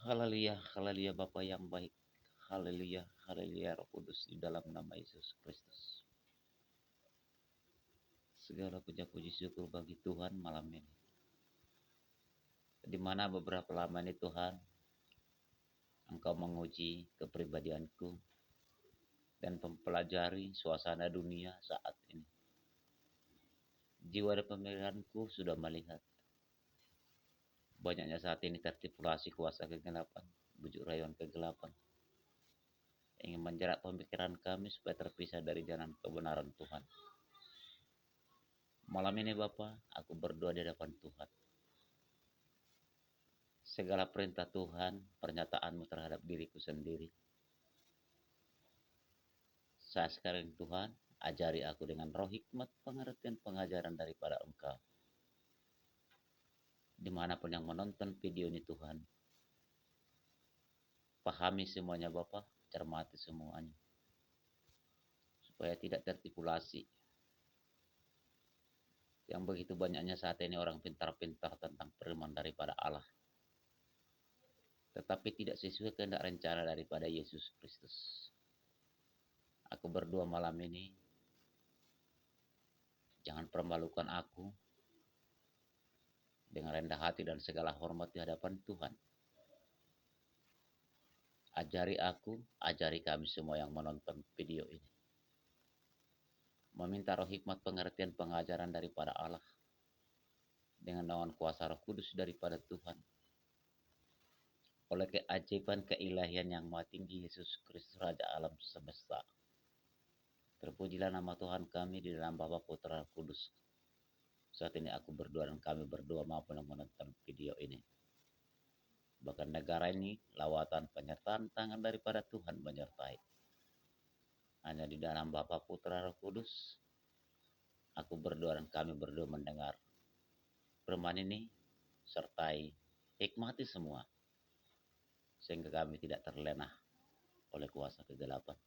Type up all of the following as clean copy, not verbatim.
Haleluya, haleluya Bapa yang baik. Haleluya, haleluya Roh Kudus di dalam nama Yesus Kristus. Segala puja-puji syukur bagi Tuhan malam ini. Di mana beberapa lama ini Tuhan, Engkau menguji kepribadianku dan mempelajari suasana dunia saat ini. Jiwa dan pemikiranku sudah melihat banyaknya saat ini tertipulasi kuasa kegelapan, bujuk rayuan kegelapan, ingin menjerat pemikiran kami supaya terpisah dari jalan kebenaran Tuhan. Malam ini Bapa, aku berdoa di hadapan Tuhan. Segala perintah Tuhan, pernyataan-Mu terhadap diriku sendiri. Saya sekarang Tuhan, ajari aku dengan roh hikmat, pengertian, pengajaran daripada Engkau. Dimanapun yang menonton video ini Tuhan, pahami semuanya Bapa, cermati semuanya. Supaya tidak tertipulasi. Yang begitu banyaknya saat ini orang pintar-pintar tentang firman daripada Allah. Tetapi tidak sesuai kehendak rencana daripada Yesus Kristus. Aku berdoa malam ini, jangan permalukan aku dengan rendah hati dan segala hormat di hadapan Tuhan. Ajari aku, ajari kami semua yang menonton video ini. Meminta roh hikmat, pengertian, pengajaran daripada Allah. Dengan naungan kuasa Roh Kudus daripada Tuhan. Oleh keajaiban keilahian yang maha tinggi Yesus Kristus Raja alam semesta. Terpujilah nama Tuhan kami di dalam Bapa Putra Kudus. Saat ini aku berdoa dan kami berdoa maupun yang menonton video ini. Bahkan negara ini lawatan penyertaan tangan daripada Tuhan menyertai. Hanya di dalam Bapa Putra Roh Kudus. Aku berdoa dan kami berdoa mendengar firman ini. Sertai hikmati semua. Sehingga kami tidak terlena oleh kuasa kegelapan.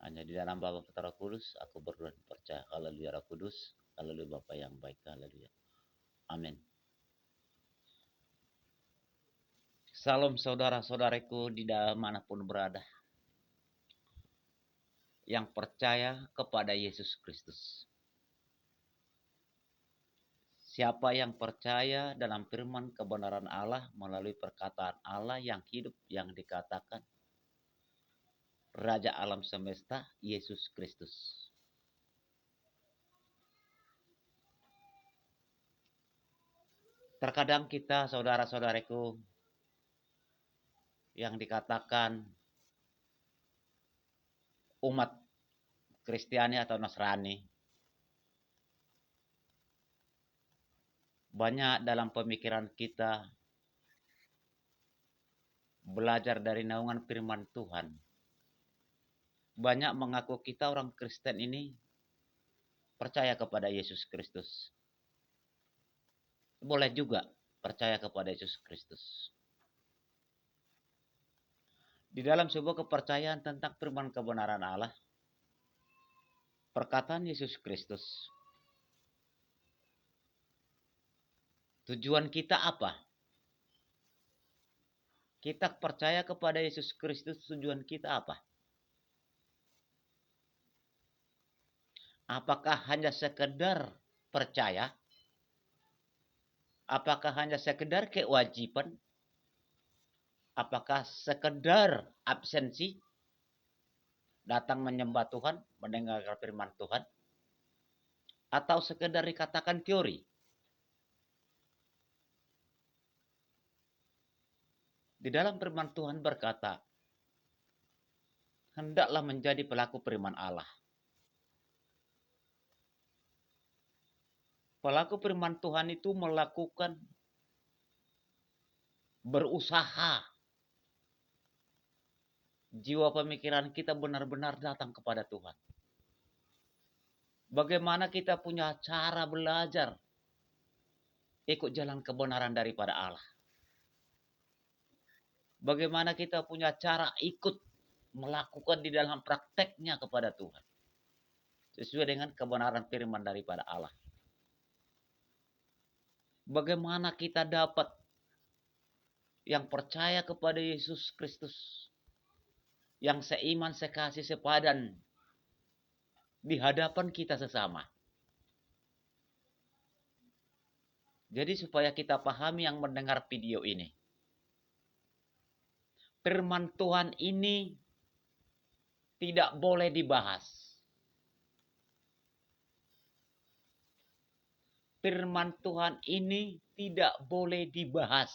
Hanya di dalam Bapa Putra Roh Kudus, aku berdoa dan percaya. Haleluya Roh Kudus, haleluya Bapa yang baik, haleluya. Amin. Salam saudara-saudaraku di manapun berada. Yang percaya kepada Yesus Kristus. Siapa yang percaya dalam firman kebenaran Allah melalui perkataan Allah yang hidup yang dikatakan Raja alam semesta Yesus Kristus. Terkadang kita saudara-saudaraku yang dikatakan umat Kristiani atau Nasrani banyak dalam pemikiran kita belajar dari naungan firman Tuhan. Banyak mengaku kita orang Kristen ini percaya kepada Yesus Kristus. Boleh juga percaya kepada Yesus Kristus. Di dalam sebuah kepercayaan tentang firman kebenaran Allah, perkataan Yesus Kristus, tujuan kita apa? Kita percaya kepada Yesus Kristus, tujuan kita apa? Apakah hanya sekedar percaya? Apakah hanya sekedar kewajiban? Apakah sekedar absensi? Datang menyembah Tuhan, mendengarkan firman Tuhan? Atau sekedar dikatakan teori? Di dalam firman Tuhan berkata, hendaklah menjadi pelaku firman Allah. Pelaku firman Tuhan itu melakukan berusaha. Jiwa pemikiran kita benar-benar datang kepada Tuhan. Bagaimana kita punya cara belajar ikut jalan kebenaran daripada Allah. Bagaimana kita punya cara ikut melakukan di dalam prakteknya kepada Tuhan. Sesuai dengan kebenaran firman daripada Allah. Bagaimana kita dapat yang percaya kepada Yesus Kristus, yang seiman, sekasih, sepadan di hadapan kita sesama. Jadi supaya kita pahami yang mendengar video ini. Firman Tuhan ini tidak boleh dibahas. Firman Tuhan ini tidak boleh dibahas.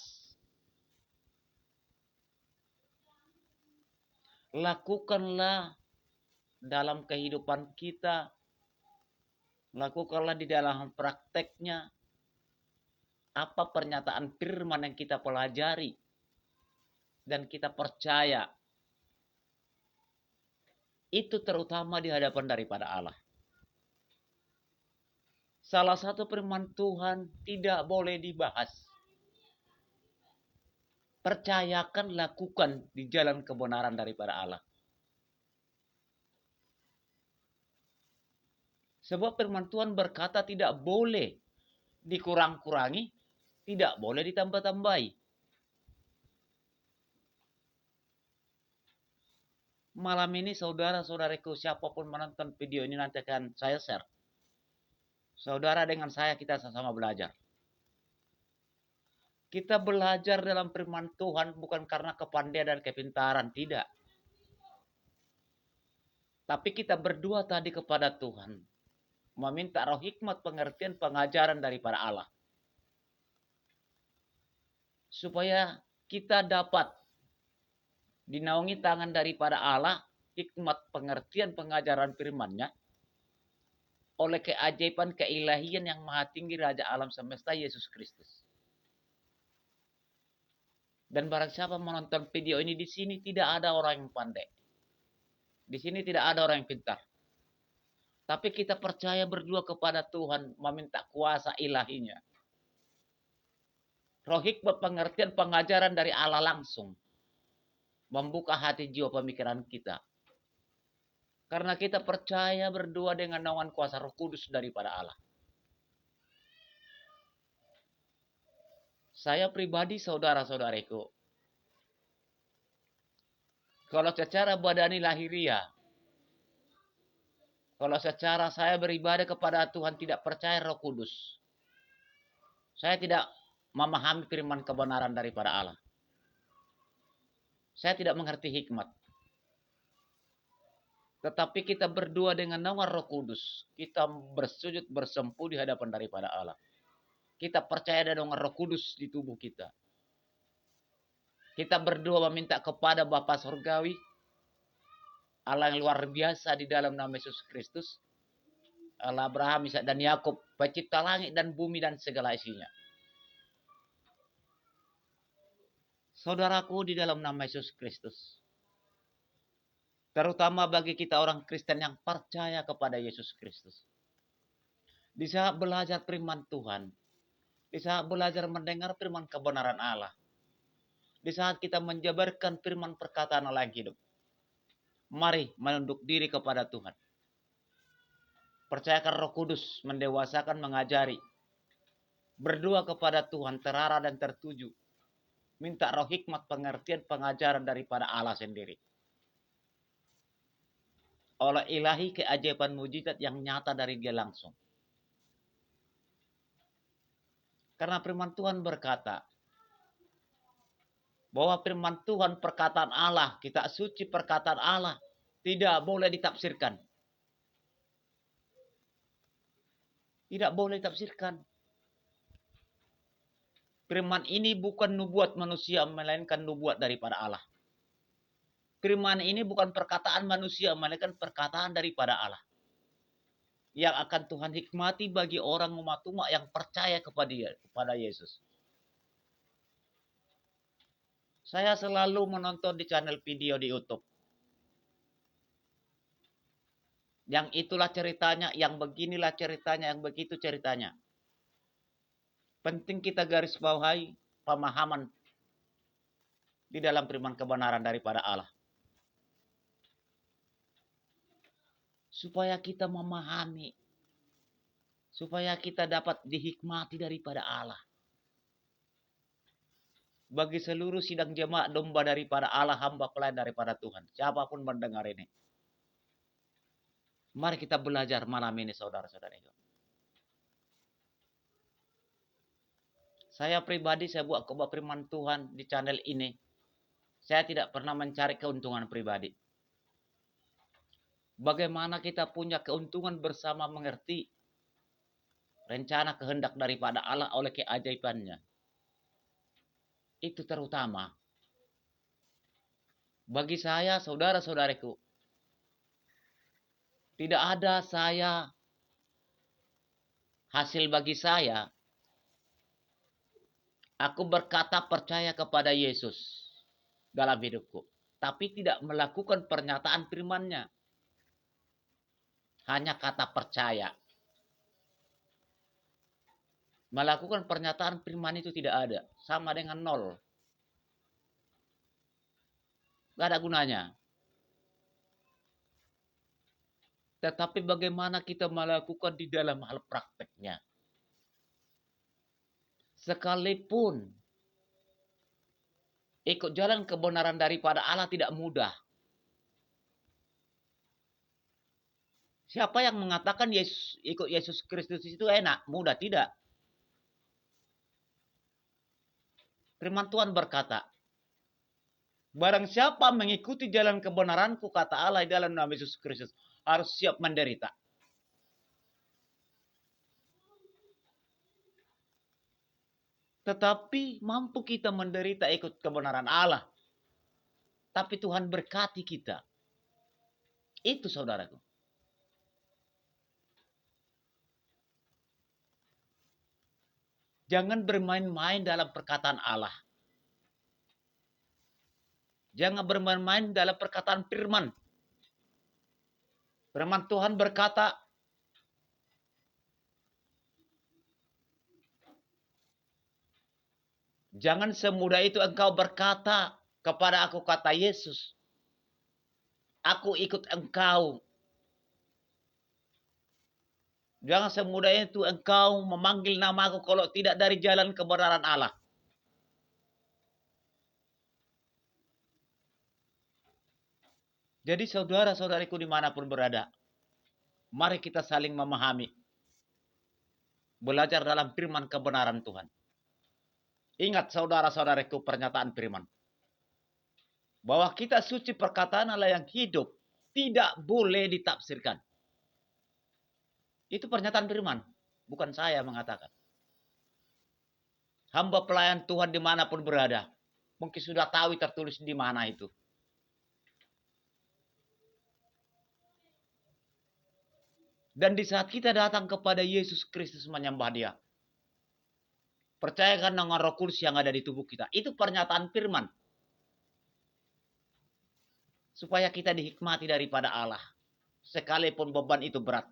Lakukanlah dalam kehidupan kita, lakukanlah di dalam prakteknya, apa pernyataan firman yang kita pelajari dan kita percaya, itu terutama di hadapan daripada Allah. Salah satu firman Tuhan tidak boleh dibahas. Percayakan, lakukan di jalan kebenaran daripada Allah. Sebab firman Tuhan berkata tidak boleh dikurang-kurangi, tidak boleh ditambah-tambahi. Malam ini saudara-saudariku, siapapun menonton video ini nanti akan saya share. Saudara dengan saya kita sama-sama belajar. Kita belajar dalam firman Tuhan bukan karena kepandaian dan kepintaran, tidak. Tapi kita berdua tadi kepada Tuhan, meminta roh hikmat, pengertian, pengajaran daripada Allah. Supaya kita dapat dinaungi tangan daripada Allah, hikmat, pengertian, pengajaran firman-Nya, oleh keajaiban keilahian yang maha tinggi Raja Alam Semesta Yesus Kristus. Dan barang siapa menonton video ini, di sini tidak ada orang yang pandai. Di sini tidak ada orang yang pintar. Tapi kita percaya berdua kepada Tuhan, meminta kuasa ilahinya. Roh hikmat, pengertian, pengajaran dari Allah langsung membuka hati, jiwa, pemikiran kita. Karena kita percaya berdua dengan naungan kuasa Roh Kudus daripada Allah. Saya pribadi, saudara-saudariku, kalau secara badani lahiriah, kalau secara saya beribadah kepada Tuhan tidak percaya Roh Kudus, saya tidak memahami firman kebenaran daripada Allah. Saya tidak mengerti hikmat. Tetapi kita berdua dengan naungan Roh Kudus, kita bersujud bersempuh di hadapan daripada Allah. Kita percaya ada naungan Roh Kudus di tubuh kita. Kita berdua meminta kepada Bapa Surgawi, Allah yang luar biasa di dalam nama Yesus Kristus, Allah Abraham, Ishak dan Yakub, pencipta langit dan bumi dan segala isinya. Saudaraku, di dalam nama Yesus Kristus, terutama bagi kita orang Kristen yang percaya kepada Yesus Kristus, di saat belajar firman Tuhan, di saat belajar mendengar firman kebenaran Allah, di saat kita menjabarkan firman perkataan Allah yang hidup, mari menunduk diri kepada Tuhan. Percayakan Roh Kudus mendewasakan, mengajari. Berdua kepada Tuhan terarah dan tertuju. Minta roh hikmat, pengertian, pengajaran daripada Allah sendiri. Oleh ilahi keajaiban mujizat yang nyata dari Dia langsung. Karena firman Tuhan berkata, bahwa firman Tuhan perkataan Allah, kitab suci perkataan Allah, tidak boleh ditafsirkan. Tidak boleh ditafsirkan. Firman ini bukan nubuat manusia, melainkan nubuat daripada Allah. Firman ini bukan perkataan manusia, melainkan perkataan daripada Allah. Yang akan Tuhan hikmati bagi orang umat-umat yang percaya kepada Yesus. Saya selalu menonton di channel video di YouTube. Yang itulah ceritanya, yang beginilah ceritanya, yang begitu ceritanya. Penting kita garis bawahi pemahaman di dalam firman kebenaran daripada Allah. Supaya kita memahami. Supaya kita dapat dihikmati daripada Allah. bagi seluruh sidang jemaat domba daripada Allah, hamba pelayan daripada Tuhan. Siapapun mendengar ini. Mari kita belajar malam ini, saudara-saudara. Saya pribadi, saya buat khotbah firman Tuhan di channel ini. Saya tidak pernah mencari keuntungan pribadi. Bagaimana kita punya keuntungan bersama mengerti rencana kehendak daripada Allah oleh keajaibannya. Itu terutama. Bagi saya, saudara-saudariku, tidak ada hasil bagi saya. Aku berkata percaya kepada Yesus dalam hidupku, tapi tidak melakukan pernyataan firman-Nya. Hanya kata percaya. Melakukan pernyataan firman itu tidak ada. Sama dengan nol. Gak ada gunanya. Tetapi bagaimana kita melakukan di dalam hal prakteknya. Sekalipun ikut jalan kebenaran daripada Allah tidak mudah. Siapa yang mengatakan ikut Yesus Kristus itu enak? Mudah, tidak. Firman Tuhan berkata, barang siapa mengikuti jalan kebenaranku, kata Allah dalam nama Yesus Kristus, harus siap menderita. Tetapi mampu kita menderita ikut kebenaran Allah. Tapi Tuhan berkati kita. Itu saudaraku. Jangan bermain-main dalam perkataan Allah. Jangan bermain-main dalam perkataan firman. Firman Tuhan berkata, jangan semudah itu engkau berkata kepada aku, kata Yesus, aku ikut engkau. Jangan semudah itu engkau memanggil namaku kalau tidak dari jalan kebenaran Allah. Jadi saudara-saudariku dimanapun berada, mari kita saling memahami. Belajar dalam firman kebenaran Tuhan. Ingat saudara-saudariku pernyataan firman. Bahwa kita suci perkataan Allah yang hidup tidak boleh ditafsirkan. Itu pernyataan firman. Bukan saya mengatakan. Hamba pelayan Tuhan dimanapun berada. Mungkin sudah tahu tertulis di mana itu. Dan di saat kita datang kepada Yesus Kristus menyembah Dia. Percayakan dengan Roh Kudus yang ada di tubuh kita. Itu pernyataan firman. Supaya kita dihikmati daripada Allah. Sekalipun beban itu berat.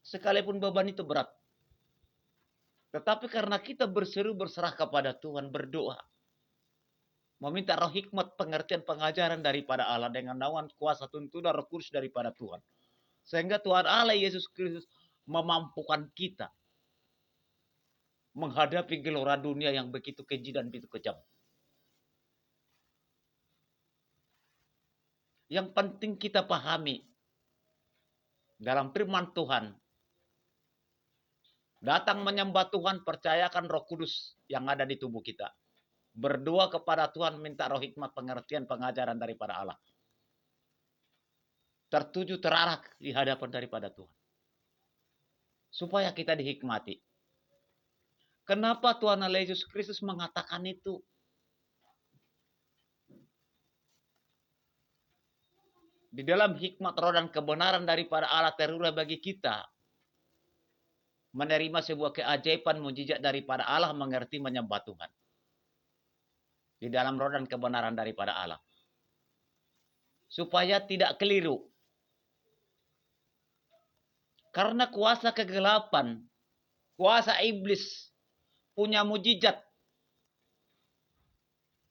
Sekalipun beban itu berat. Tetapi karena kita berseru berserah kepada Tuhan, berdoa. Meminta roh hikmat, pengertian, pengajaran daripada Allah. Dengan naungan kuasa tuntunan Roh Kudus daripada Tuhan. Sehingga Tuhan Allah Yesus Kristus memampukan kita. Menghadapi gelora dunia yang begitu keji dan begitu kejam. Yang penting kita pahami. Dalam firman Tuhan. Datang menyembah Tuhan, percayakan Roh Kudus yang ada di tubuh kita. Berdoa kepada Tuhan, minta roh hikmat, pengertian, pengajaran daripada Allah. Tertuju, terarah di hadapan daripada Tuhan. Supaya kita dihikmati. Kenapa Tuhan Allah Yesus Kristus mengatakan itu? Di dalam hikmat roh dan kebenaran daripada Allah terurai bagi kita. Menerima sebuah keajaiban mujizat daripada Allah, mengerti menyembah Tuhan. Di dalam roh dan kebenaran daripada Allah. Supaya tidak keliru. Karena kuasa kegelapan, kuasa iblis punya mujizat.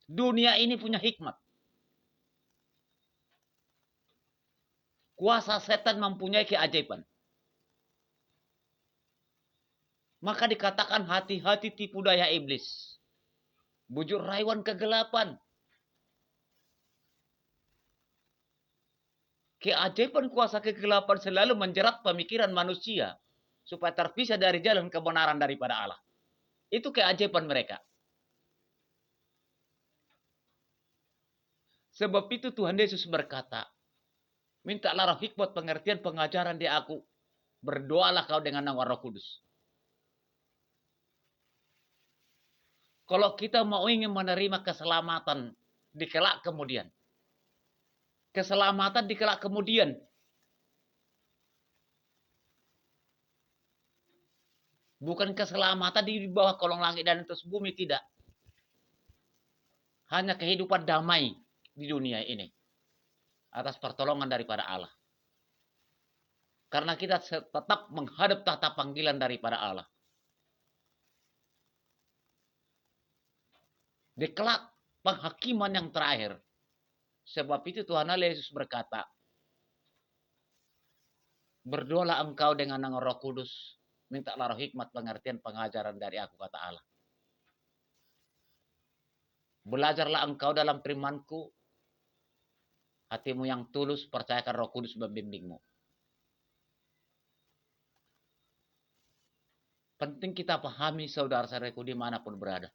Dunia ini punya hikmat. Kuasa setan mempunyai keajaiban. Maka dikatakan hati-hati tipu daya iblis. Bujur rayuan kegelapan. Keajaiban kuasa kegelapan selalu menjerat pemikiran manusia supaya terpisah dari jalan kebenaran daripada Allah. Itu keajaiban mereka. Sebab itu Tuhan Yesus berkata, mintalah roh hikmat pengertian pengajaran di aku. Berdoalah kau dengan nama Roh Kudus. Kalau kita mau ingin menerima keselamatan di kelak kemudian. Keselamatan di kelak kemudian. Bukan keselamatan di bawah kolong langit dan atas bumi, tidak. Hanya kehidupan damai di dunia ini. Atas pertolongan daripada Allah. Karena kita tetap menghadap tahta panggilan daripada Allah. Di kelak penghakiman yang terakhir. Sebab itu Tuhan Allah Yesus berkata, berdoalah engkau dengan nama Roh Kudus. Mintalah roh hikmat pengertian pengajaran dari aku, kata Allah. Belajarlah engkau dalam firman-Ku. Hatimu yang tulus percayakan Roh Kudus membimbingmu. Penting kita pahami saudara-saudaraku dimanapun berada.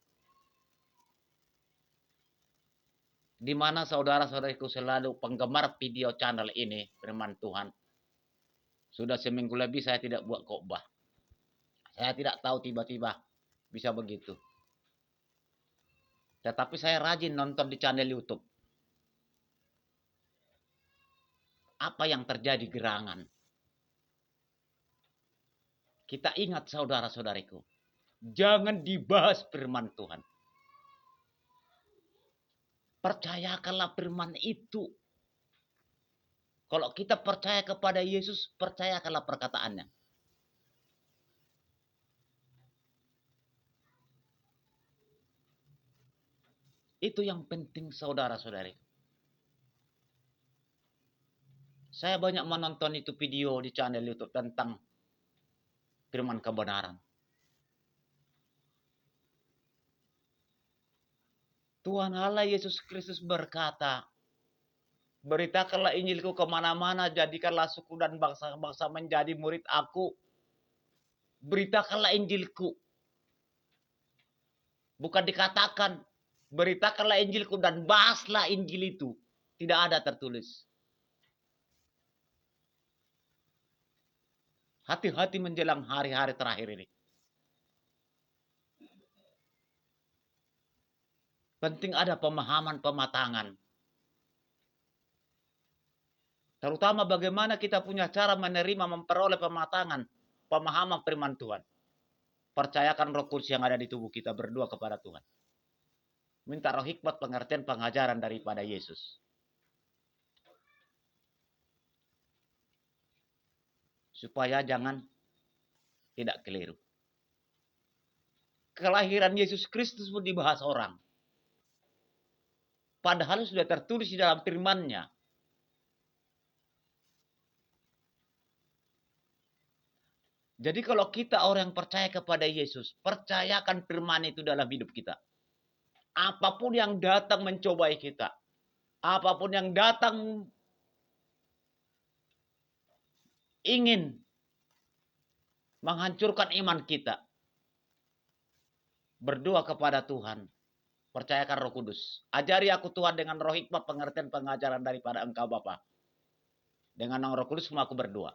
Di mana saudara-saudaraku selalu penggemar video channel ini, firman Tuhan. Sudah seminggu lebih saya tidak buat khotbah. Saya tidak tahu tiba-tiba bisa begitu. Tetapi saya rajin nonton di channel YouTube. Apa yang terjadi gerangan? Kita ingat saudara-saudariku. Jangan dibahas firman Tuhan. Percayakanlah firman itu. Kalau kita percaya kepada Yesus, percayakanlah perkataannya. Itu yang penting saudara-saudari. Saya banyak menonton itu video di channel YouTube tentang firman kebenaran. Tuhan Allah Yesus Kristus berkata, beritakanlah Injilku kemana-mana, jadikanlah suku dan bangsa-bangsa menjadi murid aku. Beritakanlah Injilku. Bukan dikatakan, beritakanlah Injilku dan bahaslah Injil itu. Tidak ada tertulis. Hati-hati menjelang hari-hari terakhir ini. Penting ada pemahaman pematangan. Terutama bagaimana kita punya cara menerima, memperoleh pematangan, pemahaman firman Tuhan. Percayakan Roh Kudus yang ada di tubuh kita, berdoa kepada Tuhan. Minta roh hikmat pengertian pengajaran daripada Yesus. Supaya jangan tidak keliru. Kelahiran Yesus Kristus pun dibahas orang. Padahal sudah tertulis di dalam firman-Nya. Jadi kalau kita orang yang percaya kepada Yesus, percayakan firman itu dalam hidup kita. Apapun yang datang mencobai kita, apapun yang datang ingin menghancurkan iman kita, berdoa kepada Tuhan, percayakan Roh Kudus. Ajari aku Tuhan dengan roh hikmat pengertian pengajaran daripada Engkau Bapa. Dengan Roh Kudus semua aku berdoa.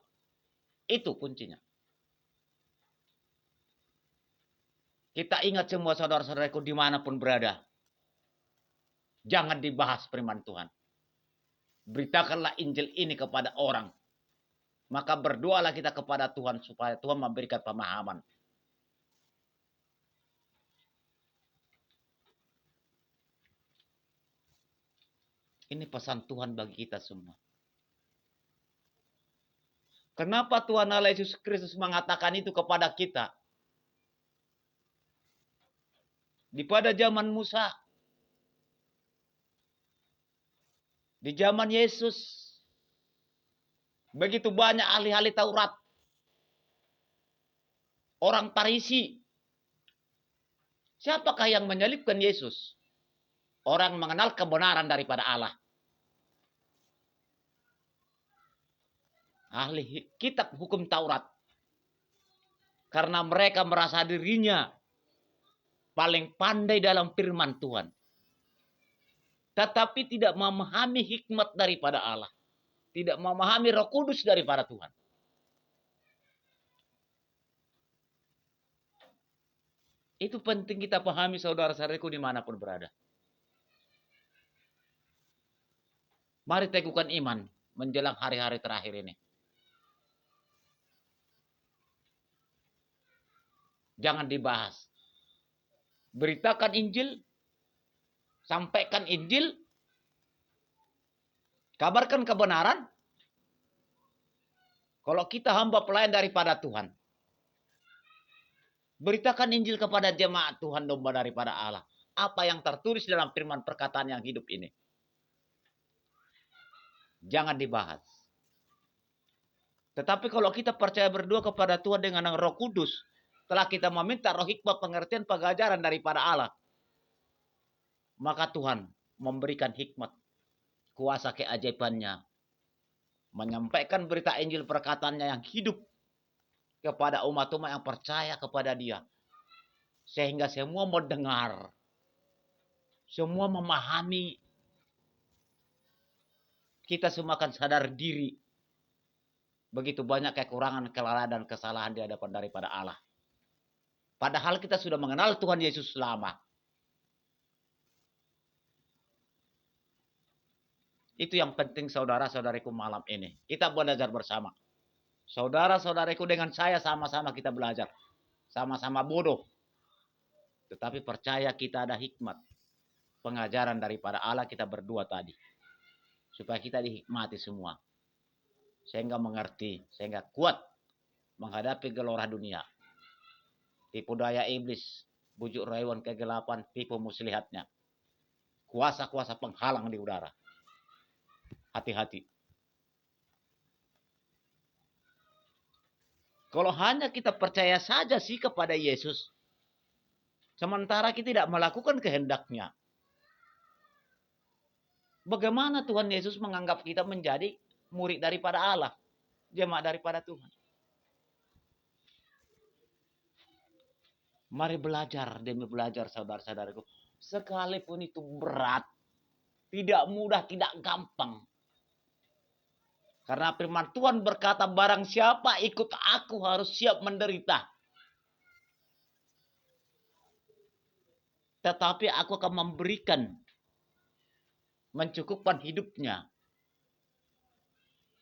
Itu kuncinya. Kita ingat semua saudara-saudaraku dimanapun berada. Jangan dibahas firman Tuhan. Beritakanlah Injil ini kepada orang. Maka berdoalah kita kepada Tuhan supaya Tuhan memberikan pemahaman. Ini pesan Tuhan bagi kita semua. Kenapa Tuhan Allah Yesus Kristus mengatakan itu kepada kita? Di pada zaman Musa, di zaman Yesus, begitu banyak ahli-ahli Taurat. orang Farisi. Siapakah yang menyalibkan Yesus? Orang mengenal kebenaran daripada Allah. Ahli kitab hukum Taurat. Karena mereka merasa dirinya paling pandai dalam firman Tuhan. Tetapi tidak memahami hikmat daripada Allah. Tidak memahami Roh Kudus daripada Tuhan. Itu penting kita pahami, saudara-saudaraku, dimanapun berada. Mari teguhkan iman menjelang hari-hari terakhir ini. Jangan dibahas. Beritakan Injil, sampaikan Injil, kabarkan kebenaran. Kalau kita hamba pelayan daripada Tuhan, beritakan Injil kepada jemaat Tuhan, domba daripada Allah. Apa yang tertulis dalam firman perkataan yang hidup ini. Jangan dibahas. Tetapi kalau kita percaya berdua kepada Tuhan dengan Roh Kudus, telah kita meminta roh hikmah, pengertian, pengajaran daripada Allah, maka Tuhan memberikan hikmat, kuasa keajaibannya, menyampaikan berita Injil perkataannya yang hidup kepada umat-umat yang percaya kepada Dia. Sehingga semua mendengar, semua memahami, kita semua akan sadar diri. Begitu banyak kekurangan, kelalaian, dan kesalahan di hadapan daripada Allah. Padahal kita sudah mengenal Tuhan Yesus lama. Itu yang penting, saudara-saudariku, malam ini. Kita belajar bersama. Saudara-saudariku, dengan saya sama-sama kita belajar. Sama-sama bodoh. Tetapi percaya kita ada hikmat. Pengajaran daripada Allah kita berdua tadi. Supaya kita dihikmati semua. Sehingga mengerti. Sehingga kuat menghadapi gelora dunia. Tipu daya iblis. Bujuk rayuan kegelapan. Tipu muslihatnya. Kuasa-kuasa penghalang di udara. Hati-hati. Kalau hanya kita percaya saja sih kepada Yesus, sementara kita tidak melakukan kehendaknya, bagaimana Tuhan Yesus menganggap kita menjadi murid daripada Allah, jemaat daripada Tuhan? Mari belajar demi belajar, saudara-saudaraku. Sekalipun itu berat, tidak mudah, tidak gampang. Karena firman Tuhan berkata, barang siapa ikut aku harus siap menderita. Tetapi aku akan memberikan, mencukupkan hidupnya.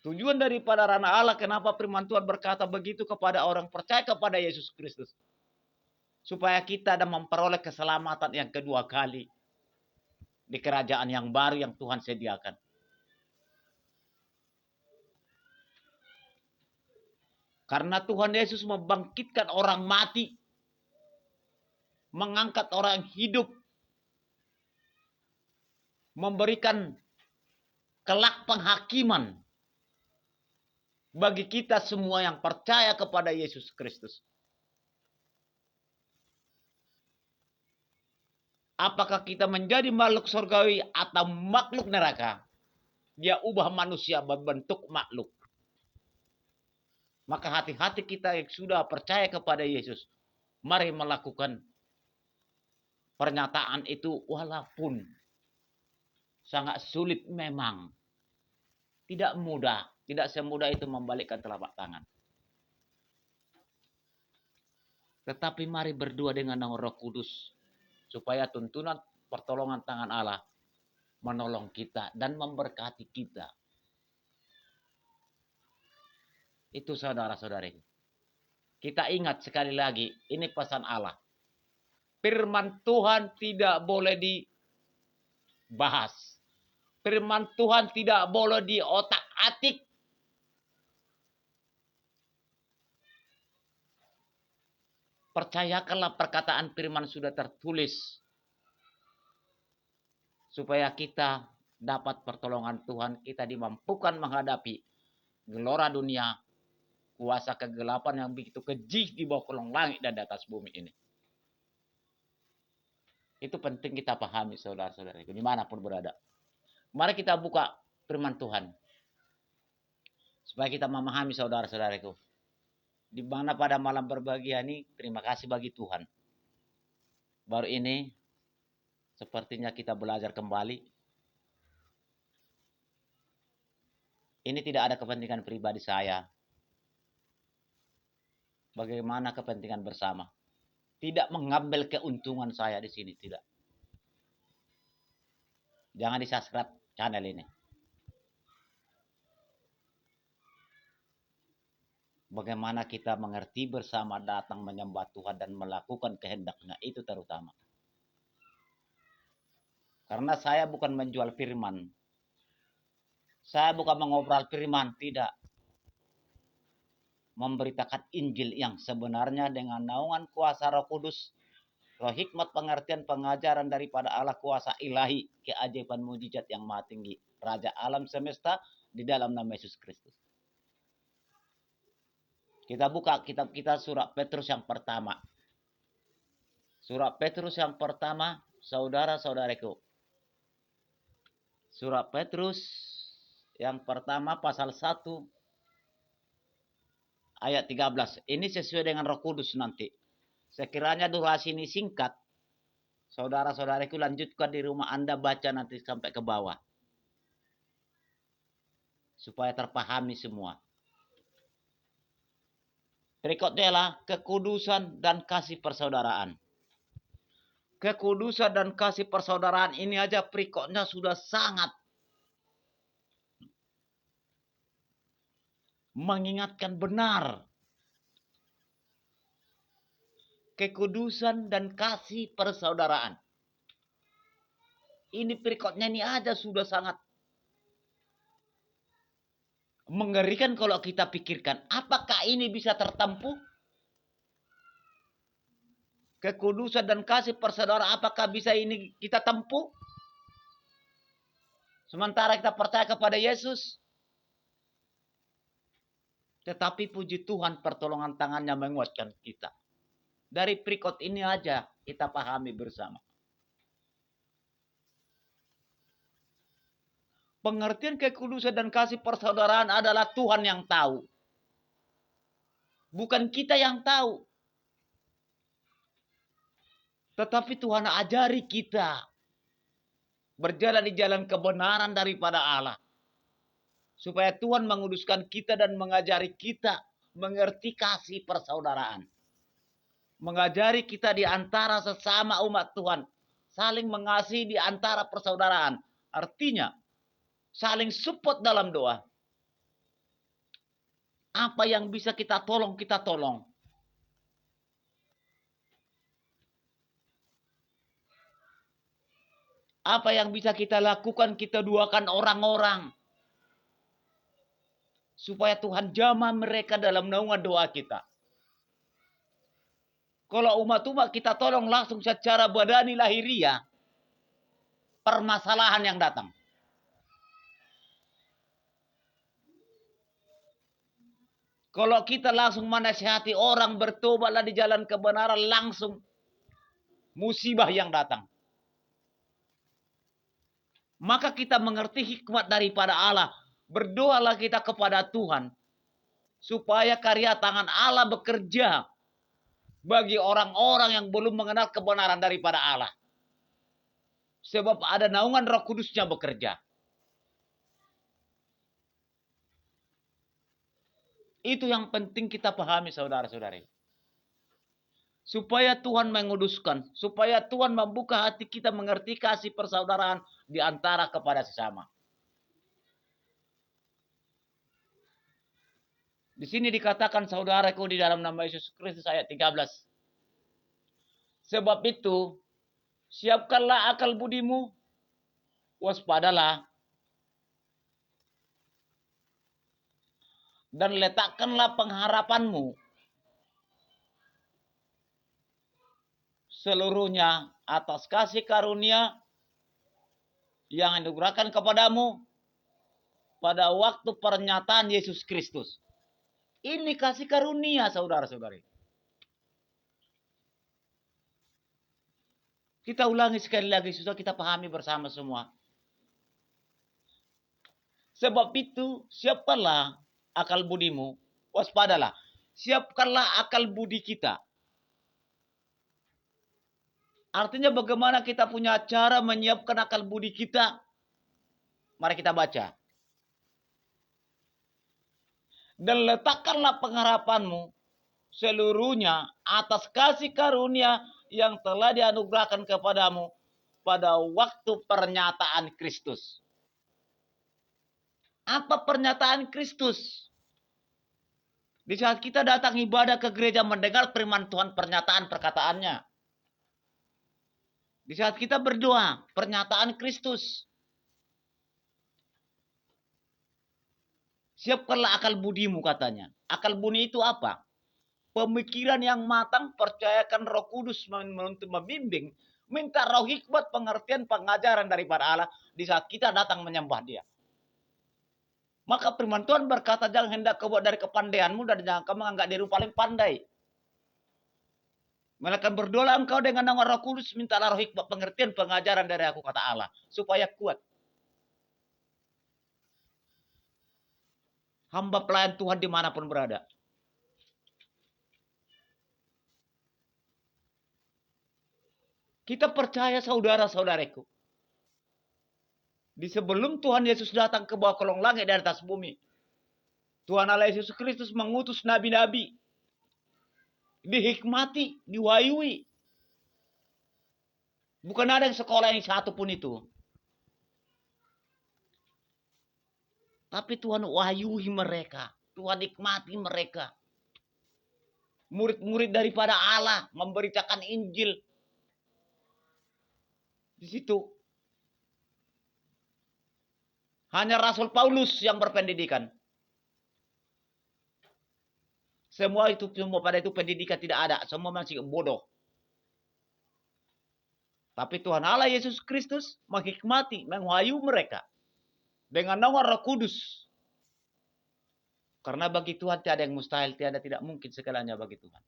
Tujuan daripada ranah Allah, kenapa firman Tuhan berkata begitu kepada orang percaya kepada Yesus Kristus. Supaya kita ada memperoleh keselamatan yang kedua kali. Di kerajaan yang baru yang Tuhan sediakan. Karena Tuhan Yesus membangkitkan orang mati. Mengangkat orang hidup. Memberikan kelak penghakiman. Bagi kita semua yang percaya kepada Yesus Kristus. Apakah kita menjadi makhluk surgawi atau makhluk neraka? Dia ubah manusia berbentuk makhluk. Maka hati-hati kita yang sudah percaya kepada Yesus. Mari melakukan pernyataan itu walaupun sangat sulit memang. Tidak mudah. Tidak semudah itu membalikkan telapak tangan. Tetapi mari berdua dengan Roh Kudus. Supaya tuntunan pertolongan tangan Allah menolong kita dan memberkati kita. Itu saudara-saudari. Kita ingat sekali lagi, ini pesan Allah. Firman Tuhan tidak boleh dibahas. Firman Tuhan tidak boleh diotak-atik. Percayakanlah perkataan firman sudah tertulis. Supaya kita dapat pertolongan Tuhan, kita dimampukan menghadapi gelora dunia, kuasa kegelapan yang begitu keji di bawah kolong langit dan di atas bumi ini. Itu penting kita pahami, saudara-saudara, dimanapun berada. Mari kita buka firman Tuhan. Supaya kita memahami, saudara-saudaraku. Di mana pada malam berbahagia ini, terima kasih bagi Tuhan. Baru ini, sepertinya kita belajar kembali. Ini tidak ada kepentingan pribadi saya. Bagaimana kepentingan bersama. Tidak mengambil keuntungan saya di sini, tidak. Jangan di-subscribe channel ini. Bagaimana kita mengerti bersama, datang menyembah Tuhan dan melakukan kehendak-Nya, itu terutama. Karena saya bukan menjual firman. Saya bukan mengobrol firman, tidak. Memberitakan Injil yang sebenarnya dengan naungan kuasa Roh Kudus, roh hikmat, pengertian, pengajaran daripada Allah, kuasa ilahi, keajaiban mujizat yang maha tinggi, Raja alam semesta, di dalam nama Yesus Kristus. Kita buka kitab kita, surat Petrus yang pertama. Surat Petrus yang pertama, saudara-saudaraku. Surat Petrus yang pertama pasal 1 ayat 13. Ini sesuai dengan Roh Kudus nanti. Sekiranya durasi ini singkat, saudara-saudaraku lanjutkan di rumah Anda, baca nanti sampai ke bawah. Supaya terpahami semua. Berikutnya adalah kekudusan dan kasih persaudaraan. Kekudusan dan kasih persaudaraan ini aja berikutnya sudah sangat mengingatkan benar. Kekudusan dan kasih persaudaraan. Ini berikutnya ini aja sudah sangat mengerikan kalau kita pikirkan. Apakah ini bisa tertempuh? Kekudusan dan kasih persaudaraan, apakah bisa ini kita tempuh? Sementara kita percaya kepada Yesus. Tetapi puji Tuhan, pertolongan tangannya menguatkan kita. Dari berikut ini aja kita pahami bersama. Pengertian kekudusan dan kasih persaudaraan adalah Tuhan yang tahu. Bukan kita yang tahu. Tetapi Tuhan ajari kita berjalan di jalan kebenaran daripada Allah. Supaya Tuhan menguduskan kita dan mengajari kita mengerti kasih persaudaraan. Mengajari kita di antara sesama umat Tuhan. Saling mengasihi di antara persaudaraan. Artinya, saling support dalam doa. Apa yang bisa kita tolong, kita tolong. Apa yang bisa kita lakukan, kita doakan orang-orang. Supaya Tuhan jamah mereka dalam naungan doa kita. Kalau umat-umat kita tolong langsung secara badani lahiriah, permasalahan yang datang. Kalau kita langsung menasihati orang bertobatlah di jalan kebenaran, langsung musibah yang datang. Maka kita mengerti hikmat daripada Allah. Berdoalah kita kepada Tuhan. Supaya karya tangan Allah bekerja. Bagi orang-orang yang belum mengenal kebenaran daripada Allah. Sebab ada naungan Roh Kudusnya bekerja. Itu yang penting kita pahami, saudara-saudari. Supaya Tuhan menguduskan. Supaya Tuhan membuka hati kita mengerti kasih persaudaraan di antara kepada sesama. Di sini dikatakan, saudaraku, di dalam nama Yesus Kristus ayat 13. Sebab itu, siapkanlah akal budimu, waspadalah, dan letakkanlah pengharapanmu seluruhnya atas kasih karunia yang anugerahkan kepadamu pada waktu pernyataan Yesus Kristus. Ini kasih karunia, saudara-saudari. Kita ulangi sekali lagi, susah kita pahami bersama semua. Sebab itu, siapkanlah akal budimu, waspadalah. Siapkanlah akal budi kita. Artinya bagaimana kita punya cara menyiapkan akal budi kita? Mari kita baca. Dan letakkanlah pengharapanmu seluruhnya atas kasih karunia yang telah dianugerahkan kepadamu pada waktu pernyataan Kristus. Apa pernyataan Kristus? Di saat kita datang ibadah ke gereja mendengar firman Tuhan, pernyataan perkataannya. Di saat kita berdoa, pernyataan Kristus. Siapkanlah akal budimu, katanya. Akal budi itu apa? Pemikiran yang matang, percayakan Roh Kudus untuk membimbing, minta roh hikmat, pengertian, pengajaran daripada Allah di saat kita datang menyembah Dia. Maka firman Tuhan berkata, jangan hendak kau buat dari kepandaianmu dan jangan kau menganggap diri paling pandai. Melainkan berdoa engkau dengan nama Roh Kudus, mintalah roh hikmat, pengertian, pengajaran dari aku, kata Allah, supaya kuat. Hamba pelayan Tuhan dimanapun berada. Kita percaya, saudara-saudariku. Di sebelum Tuhan Yesus datang ke bawah kolong langit di atas bumi, Tuhan Allah Yesus Kristus mengutus nabi-nabi. Dihikmati, diwahyui. Bukan ada yang sekolah yang satu pun itu. Tapi Tuhan wahyui mereka. Tuhan hikmati mereka. Murid-murid daripada Allah memberitakan Injil. Di situ. Hanya Rasul Paulus yang berpendidikan. Semua pada itu pendidikan tidak ada. Semua masih bodoh. Tapi Tuhan Allah Yesus Kristus menghikmati, mengwayu mereka. Dengan nama Roh Kudus. Karena bagi Tuhan tiada yang mustahil, tiada tidak mungkin segalanya bagi Tuhan.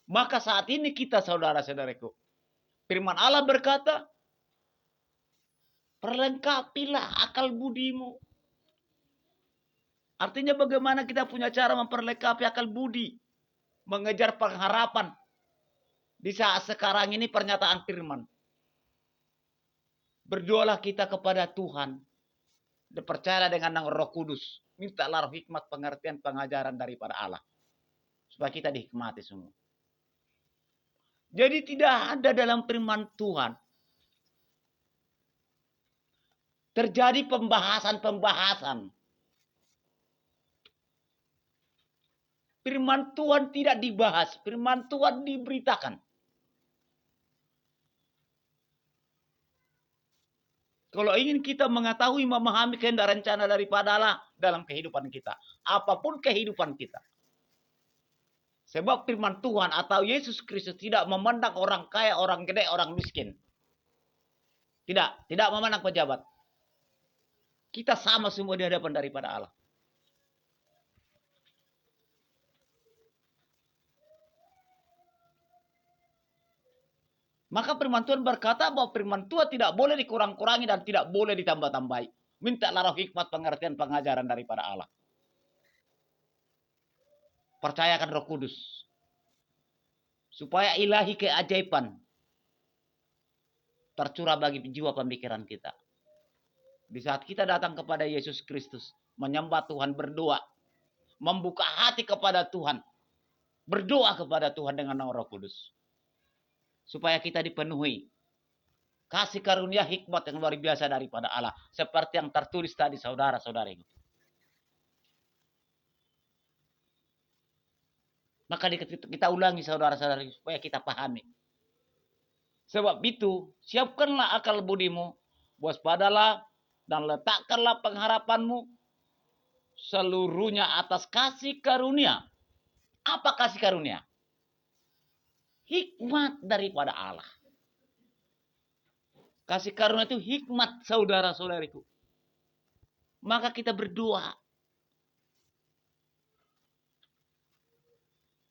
Maka saat ini kita, saudara-saudaraku, firman Allah berkata, perlengkapilah akal budimu. Artinya bagaimana kita punya cara memperlengkapi akal budi. Mengejar pengharapan. Di saat sekarang ini pernyataan firman. Berdoalah kita kepada Tuhan. Dan percayalah dengan nama Roh Kudus. Mintalah roh hikmat, pengertian, pengajaran daripada Allah. Supaya kita dihikmati semua. Jadi tidak ada dalam firman Tuhan terjadi pembahasan-pembahasan. Firman Tuhan tidak dibahas, firman Tuhan diberitakan. Kalau ingin kita mengetahui, memahami kehendak rencana daripada Allah dalam kehidupan kita. Apapun kehidupan kita. Sebab firman Tuhan atau Yesus Kristus tidak memandang orang kaya, orang gede, orang miskin. Tidak memandang pejabat. Kita sama semua di hadapan daripada Allah. Maka firman Tuhan berkata bahwa firman Tuhan tidak boleh dikurang-kurangi dan tidak boleh ditambah-tambahi. Mintalah roh hikmat, pengertian, pengajaran daripada Allah. Percayakan Roh Kudus. Supaya ilahi keajaiban tercurah bagi jiwa pemikiran kita. Di saat kita datang kepada Yesus Kristus, menyembah Tuhan, berdoa, membuka hati kepada Tuhan, berdoa kepada Tuhan dengan nama Roh Kudus. Supaya kita dipenuhi kasih karunia hikmat yang luar biasa daripada Allah. Seperti yang tertulis tadi, saudara-saudariku. Maka kita ulangi, saudara-saudari, supaya kita pahami. Sebab itu, siapkanlah akal budimu, waspadalah, dan letakkanlah pengharapanmu seluruhnya atas kasih karunia. Apa kasih karunia? Hikmat daripada Allah. Kasih karunia itu hikmat, saudara-saudariku. Maka kita berdoa.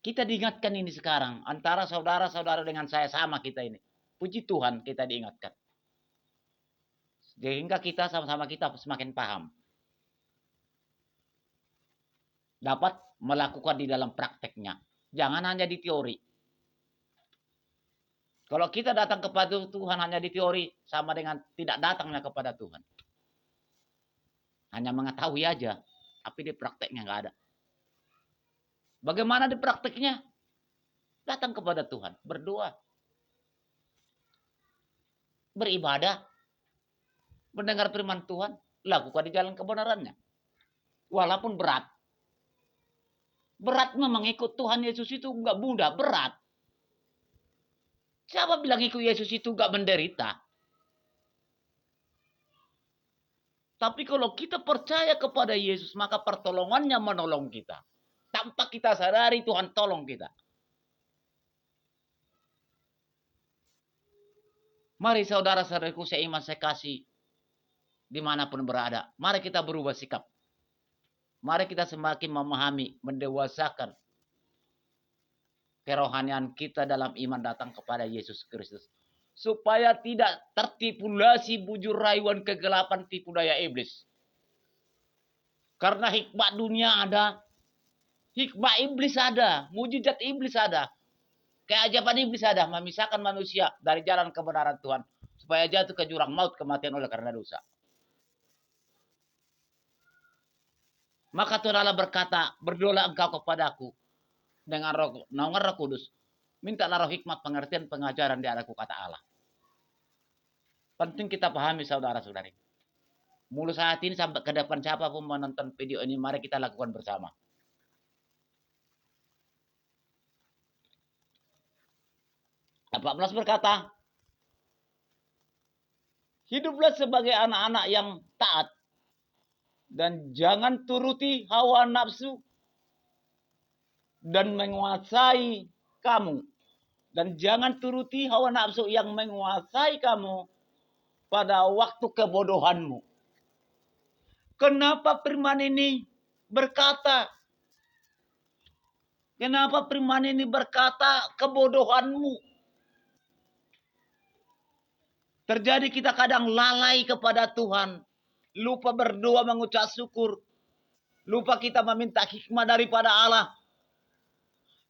Kita diingatkan ini sekarang. Antara saudara-saudara dengan saya sama kita ini. Puji Tuhan kita diingatkan. Sehingga kita sama-sama kita semakin paham. Dapat melakukan di dalam prakteknya. Jangan hanya di teori. Kalau kita datang kepada Tuhan hanya di teori, sama dengan tidak datangnya kepada Tuhan. Hanya mengetahui aja, tapi di prakteknya nggak ada. Bagaimana di prakteknya? Datang kepada Tuhan, berdoa, beribadah, mendengar firman Tuhan, lakukan di jalan kebenarannya. Walaupun berat. Berat memang ikut Tuhan Yesus itu nggak mudah, berat. Siapa bilang ikut Yesus itu nggak menderita? Tapi kalau kita percaya kepada Yesus, maka pertolongannya menolong kita. Tanpa kita sadari Tuhan tolong kita. Mari saudara-saudaraku seiman sekasih dimanapun berada. Mari kita berubah sikap. Mari kita semakin memahami, mendewasakan kerohanian kita dalam iman datang kepada Yesus Kristus. Supaya tidak tertipulasi bujur rayuan kegelapan tipu daya iblis. Karena hikmat dunia ada, hikmat iblis ada, mujizat iblis ada, keajaiban iblis ada, memisahkan manusia dari jalan kebenaran Tuhan. Supaya jatuh ke jurang maut kematian oleh karena dosa. Maka Tuhan Allah berkata, berdoalah engkau kepadaku dengan roh kudus. Mintalah roh hikmat, pengertian, pengajaran di hadaku kata Allah. Penting kita pahami saudara-saudari. Mulai saat ini sampai ke depan siapapun menonton video ini, mari kita lakukan bersama. Ayat 14 berkata, hiduplah sebagai anak-anak yang taat dan jangan turuti hawa nafsu dan menguasai kamu. Dan jangan turuti hawa nafsu yang menguasai kamu pada waktu kebodohanmu. Kenapa firman ini berkata? Kenapa firman ini berkata kebodohanmu? Terjadi kita kadang lalai kepada Tuhan. Lupa berdoa mengucap syukur. Lupa kita meminta hikmah daripada Allah.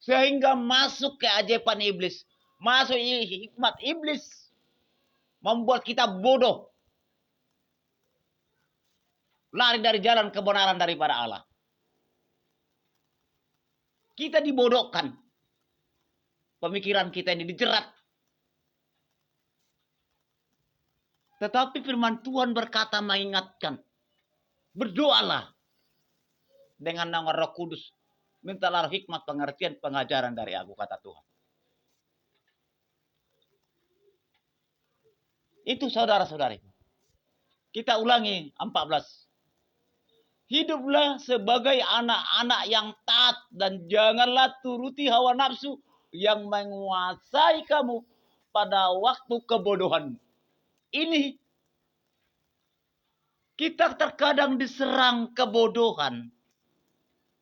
Sehingga masuk keajaiban iblis. Masuk hikmat iblis. Membuat kita bodoh. Lari dari jalan kebenaran daripada Allah. Kita dibodohkan. Pemikiran kita ini dijerat. Tetapi firman Tuhan berkata mengingatkan. Berdoalah. Dengan nama Roh Kudus. Mintalah hikmat, pengertian, pengajaran dari aku, kata Tuhan. Itu saudara-saudari. Kita ulangi 14. Hiduplah sebagai anak-anak yang taat dan janganlah turuti hawa nafsu yang menguasai kamu pada waktu kebodohan. Ini kita terkadang diserang kebodohan.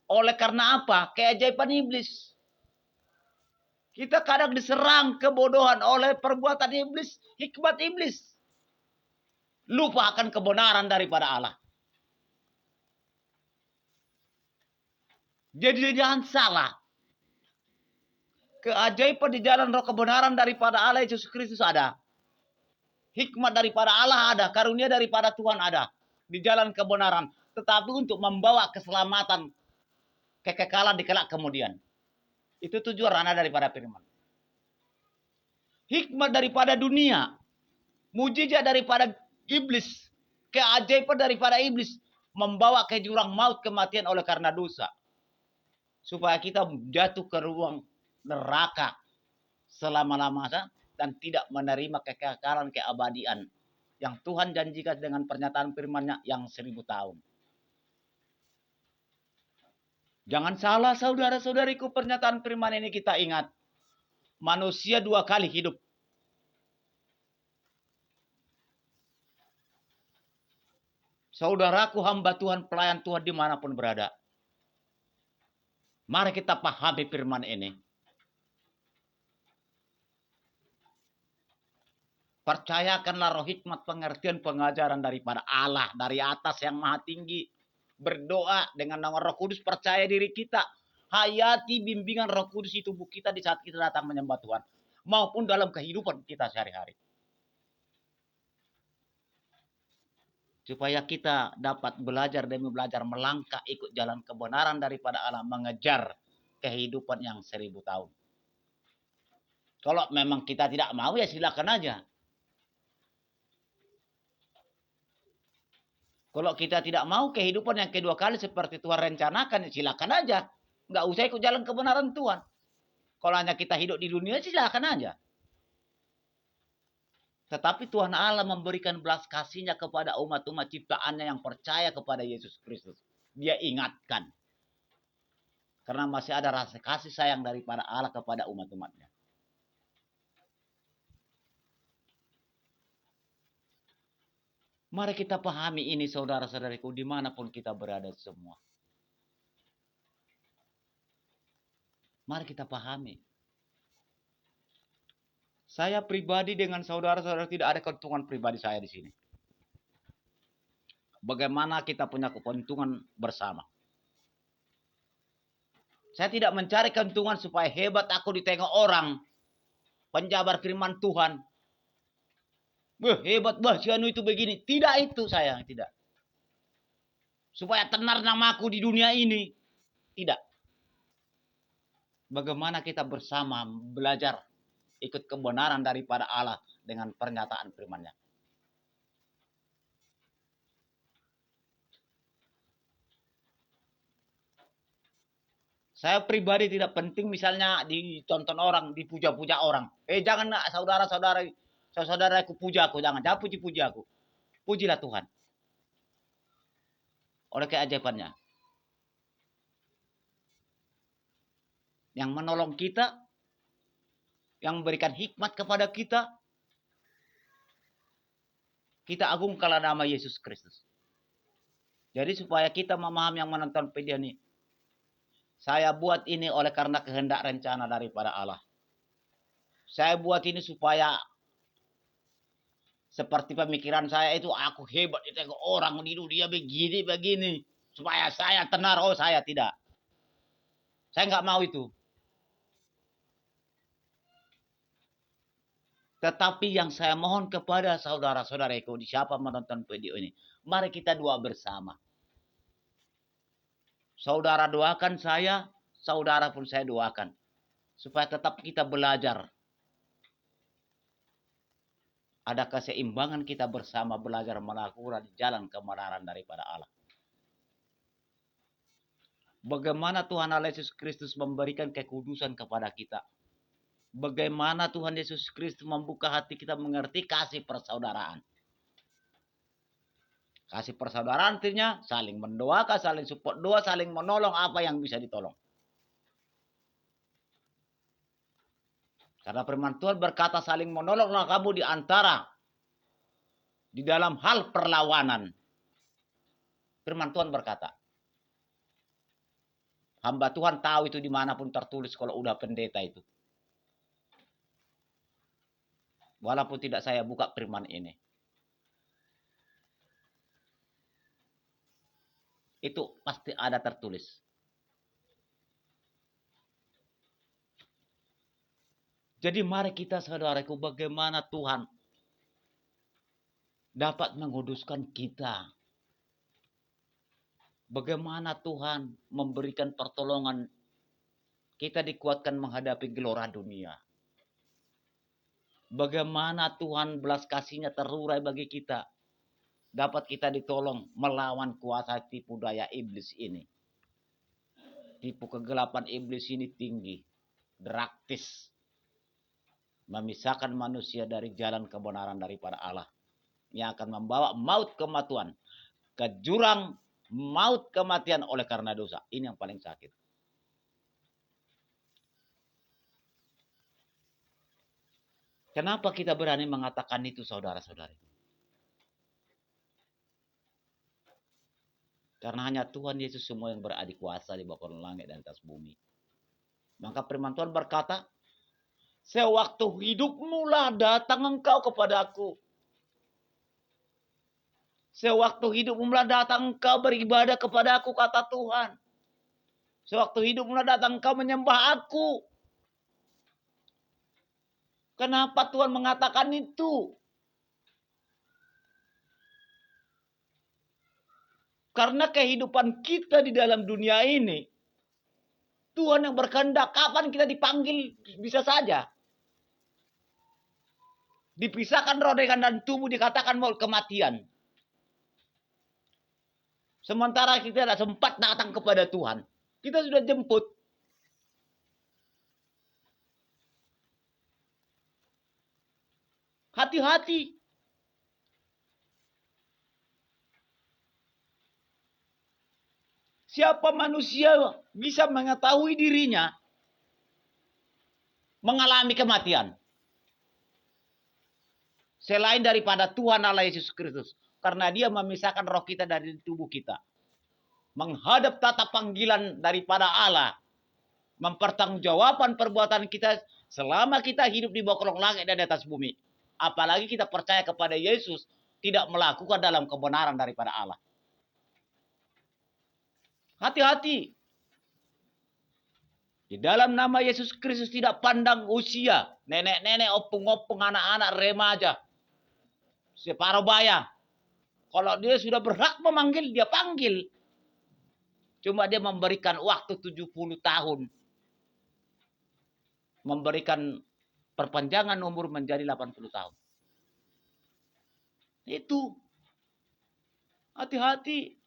Oleh karena apa? Keajaiban iblis. Kita kadang diserang kebodohan oleh perbuatan iblis, hikmat iblis. Lupa akan kebenaran daripada Allah. Jadi jangan salah. Keajaiban di jalan roh kebenaran daripada Allah Yesus Kristus ada. Hikmat daripada Allah ada. Karunia daripada Tuhan ada. Di jalan kebenaran. Tetapi untuk membawa keselamatan. Kekekalan di kelak kemudian. Itu tujuan rana daripada firman. Hikmat daripada dunia. Mujizat daripada iblis. Keajaiban daripada iblis. Membawa ke jurang maut kematian oleh karena dosa. Supaya kita jatuh ke ruang neraka selama-lamanya dan tidak menerima kekekalan keabadian yang Tuhan janjikan dengan pernyataan firman-Nya yang 1000 tahun. Jangan salah saudara-saudariku, pernyataan firman ini kita ingat. Manusia 2 kali hidup. Saudaraku, hamba Tuhan, pelayan Tuhan dimanapun berada. Mari kita pahami firman ini. Percayakanlah roh hikmat pengertian pengajaran daripada Allah dari atas yang maha tinggi. Berdoa dengan nama Roh Kudus, percaya diri kita. Hayati bimbingan Roh Kudus di tubuh kita di saat kita datang menyembah Tuhan. Maupun dalam kehidupan kita sehari-hari. Supaya kita dapat belajar demi belajar melangkah ikut jalan kebenaran daripada Allah. Mengejar kehidupan yang 1000 tahun. Kalau memang kita tidak mau ya silakan aja. Kalau kita tidak mau kehidupan yang kedua kali seperti Tuhan rencanakan, silakan aja. Nggak usah ikut jalan kebenaran Tuhan. Kalau hanya kita hidup di dunia, silakan aja. Tetapi Tuhan Allah memberikan belas kasihnya kepada umat-umat ciptaannya yang percaya kepada Yesus Kristus. Dia ingatkan. Karena masih ada rasa kasih sayang daripada Allah kepada umat-umatnya. Mari kita pahami ini saudara-saudariku dimanapun kita berada semua. Mari kita pahami. Saya pribadi dengan saudara-saudara tidak ada keuntungan pribadi saya di sini. Bagaimana kita punya keuntungan bersama. Saya tidak mencari keuntungan supaya hebat aku ditengok orang. Penjabar firman Tuhan. Hebat si Anu itu begini. Tidak itu saya, tidak. Supaya tenar namaku di dunia ini. Tidak. Bagaimana kita bersama belajar ikut kebenaran daripada Allah dengan pernyataan firman-Nya. Saya pribadi tidak penting misalnya ditonton orang, dipuja-puja orang. Jangan saudara-saudaraku puja aku, jangan puji-puji aku. Pujilah Tuhan. Oleh keajaibannya. Yang menolong kita, yang memberikan hikmat kepada kita. Kita agungkanlah nama Yesus Kristus. Jadi supaya kita memahami yang menonton video ini. Saya buat ini oleh karena kehendak rencana daripada Allah. Saya buat ini supaya seperti pemikiran saya itu aku hebat itu orang di dunia begini. Supaya saya tenar, saya tidak. Saya nggak mau itu. Tetapi yang saya mohon kepada saudara-saudaraku di siapa menonton video ini. Mari kita doa bersama. Saudara doakan saya, saudara pun saya doakan. Supaya tetap kita belajar. Ada keseimbangan kita bersama belajar melakukan jalan kebenaran daripada Allah. Bagaimana Tuhan Allah Yesus Kristus memberikan kekudusan kepada kita. Bagaimana Tuhan Yesus Kristus membuka hati kita mengerti kasih persaudaraan. Kasih persaudaraan artinya saling mendoakan, saling support doa, saling menolong apa yang bisa ditolong. Karena firman Tuhan berkata saling menolonglah kamu di antara di dalam hal perlawanan. Firman Tuhan berkata. Hamba Tuhan tahu itu dimanapun tertulis kalau udah pendeta itu. Walaupun tidak saya buka firman ini. Itu pasti ada tertulis. Jadi mari kita saudaraku bagaimana Tuhan dapat menguduskan kita. Bagaimana Tuhan memberikan pertolongan kita dikuatkan menghadapi gelora dunia. Bagaimana Tuhan belas kasihnya terurai bagi kita. Dapat kita ditolong melawan kuasa tipu daya iblis ini. Tipu kegelapan iblis ini tinggi. Draktis. Memisahkan manusia dari jalan kebenaran daripada Allah. Yang akan membawa maut kematian. Ke jurang maut kematian oleh karena dosa. Ini yang paling sakit. Kenapa kita berani mengatakan itu saudara-saudari? Karena hanya Tuhan Yesus semua yang beradik kuasa di bawah langit dan atas bumi. Maka firman Tuhan berkata, sewaktu hidupmu lah datang engkau kepadaku. Sewaktu hidupmu lah datang engkau beribadah kepada aku, kata Tuhan. Sewaktu hidupmu lah datang engkau menyembah aku. Kenapa Tuhan mengatakan itu? Karena kehidupan kita di dalam dunia ini, Tuhan yang berkehendak kapan kita dipanggil bisa saja. Dipisahkan roh dan tubuh dikatakan mau kematian. Sementara kita tidak sempat datang kepada Tuhan. Kita sudah jemput. Hati-hati. Siapa manusia bisa mengetahui dirinya mengalami kematian selain daripada Tuhan Allah Yesus Kristus, karena Dia memisahkan roh kita dari tubuh kita, menghadap tata panggilan daripada Allah, mempertanggungjawabkan perbuatan kita selama kita hidup di bawah kolong langit dan di atas bumi. Apalagi kita percaya kepada Yesus, tidak melakukan dalam kebenaran daripada Allah. Hati-hati. Di dalam nama Yesus Kristus tidak pandang usia. Nenek-nenek, opung-opung, anak-anak, remaja. Separuh baya. Kalau dia sudah berhak memanggil, dia panggil. Cuma dia memberikan waktu 70 tahun. Memberikan perpanjangan umur menjadi 80 tahun. Itu. Hati-hati.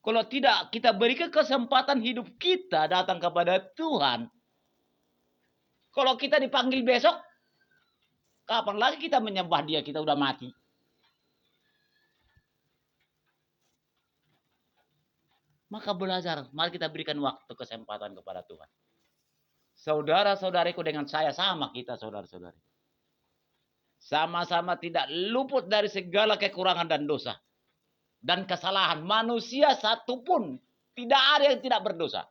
Kalau tidak kita berikan kesempatan hidup kita datang kepada Tuhan. Kalau kita dipanggil besok, kapan lagi kita menyembah Dia? Kita udah mati. Maka belajar, mari kita berikan waktu kesempatan kepada Tuhan. Saudara-saudariku dengan saya sama kita saudara-saudari. Sama-sama tidak luput dari segala kekurangan dan dosa. Dan kesalahan manusia satupun tidak ada yang tidak berdosa.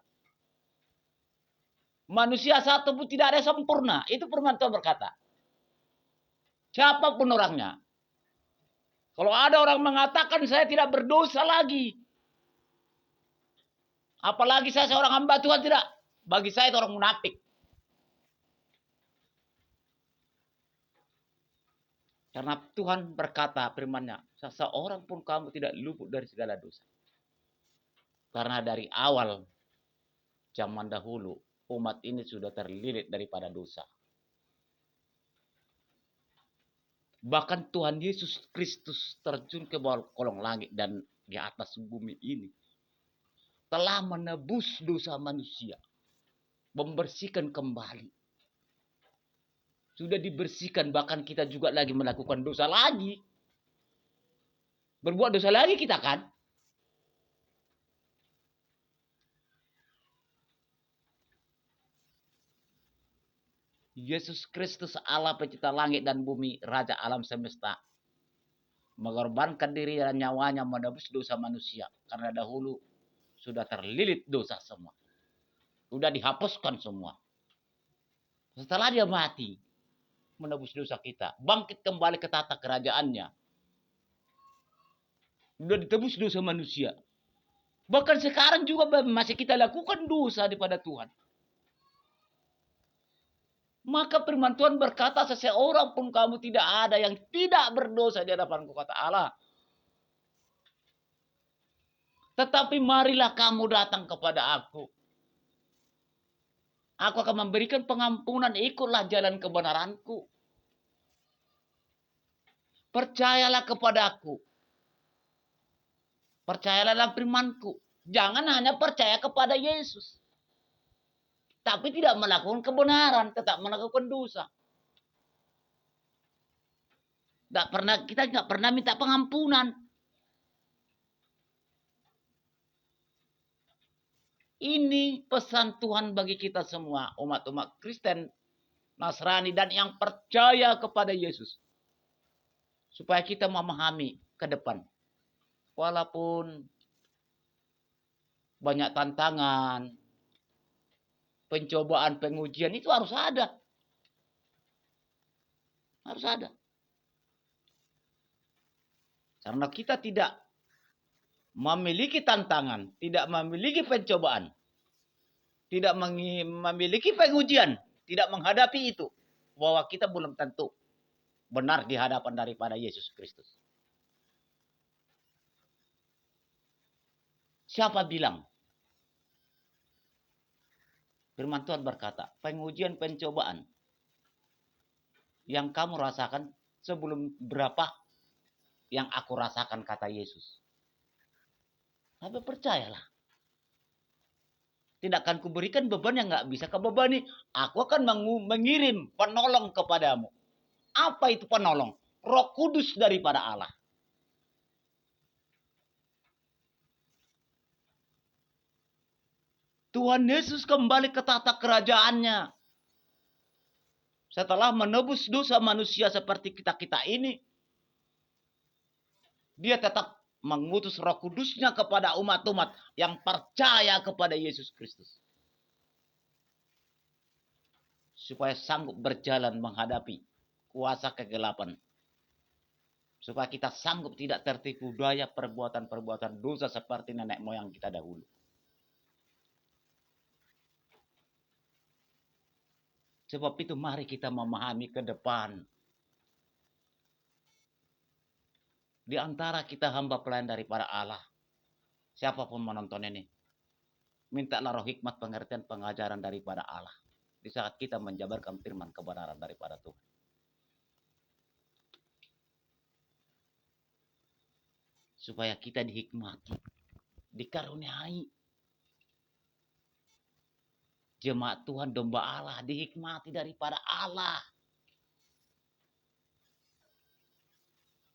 Manusia satupun tidak ada yang sempurna. Itu firman Tuhan berkata. Siapapun orangnya. Kalau ada orang mengatakan saya tidak berdosa lagi. Apalagi saya seorang hamba Tuhan, tidak. Bagi saya itu orang munafik. Karena Tuhan berkata firman-Nya, seseorang pun kamu tidak luput dari segala dosa. Karena dari awal zaman dahulu umat ini sudah terlilit daripada dosa. Bahkan Tuhan Yesus Kristus terjun ke bawah kolong langit dan di atas bumi ini telah menebus dosa manusia, membersihkan kembali. Sudah dibersihkan, bahkan kita juga lagi melakukan dosa lagi. Berbuat dosa lagi kita kan? Yesus Kristus Allah pencipta langit dan bumi, Raja alam semesta, mengorbankan diri dan nyawanya menebus dosa manusia. Karena dahulu sudah terlilit dosa semua. Sudah dihapuskan semua. Setelah dia mati, menebus dosa kita, bangkit kembali ke tata kerajaannya. Sudah ditebus dosa manusia. Bahkan sekarang juga masih kita lakukan dosa daripada Tuhan. Maka firman Tuhan berkata, seseorang pun kamu tidak ada yang tidak berdosa di hadapan-Ku, kata Allah. Tetapi marilah kamu datang kepada Aku. Aku akan memberikan pengampunan, ikutlah jalan kebenaran-Ku. Percayalah kepada Aku. Percayalah dalam firman-Ku. Jangan hanya percaya kepada Yesus. Tapi tidak melakukan kebenaran, tetap melakukan dosa. Kita nggak pernah minta pengampunan. Ini pesan Tuhan bagi kita semua, umat-umat Kristen, Nasrani, dan yang percaya kepada Yesus. Supaya kita memahami ke depan. Walaupun banyak tantangan, pencobaan, pengujian itu harus ada. Harus ada. Karena kita tidak memiliki tantangan, tidak memiliki pencobaan, tidak memiliki pengujian, tidak menghadapi itu, bahwa kita belum tentu benar di hadapan daripada Yesus Kristus. Siapa bilang? Firman Tuhan berkata, pengujian pencobaan yang kamu rasakan sebelum berapa yang aku rasakan, kata Yesus. Tapi percayalah, tidak akan kuberikan beban yang gak bisa kebebani. Aku akan mengirim penolong kepadamu. Apa itu penolong? Roh Kudus daripada Allah. Tuhan Yesus kembali ke tata kerajaannya. Setelah menebus dosa manusia seperti kita-kita ini, dia tetap mengutus Roh Kudusnya kepada umat-umat yang percaya kepada Yesus Kristus. Supaya sanggup berjalan menghadapi kuasa kegelapan. Supaya kita sanggup tidak tertipu daya perbuatan-perbuatan dosa seperti nenek moyang kita dahulu. Sebab itu mari kita memahami ke depan. Di antara kita hamba pelayan daripada Allah. Siapapun menonton ini. Mintalah roh hikmat, pengertian, pengajaran daripada Allah. Di saat kita menjabarkan firman kebenaran daripada Tuhan. Supaya kita dihikmati. Dikaruniai. Jemaat Tuhan, domba Allah, dihikmati daripada Allah.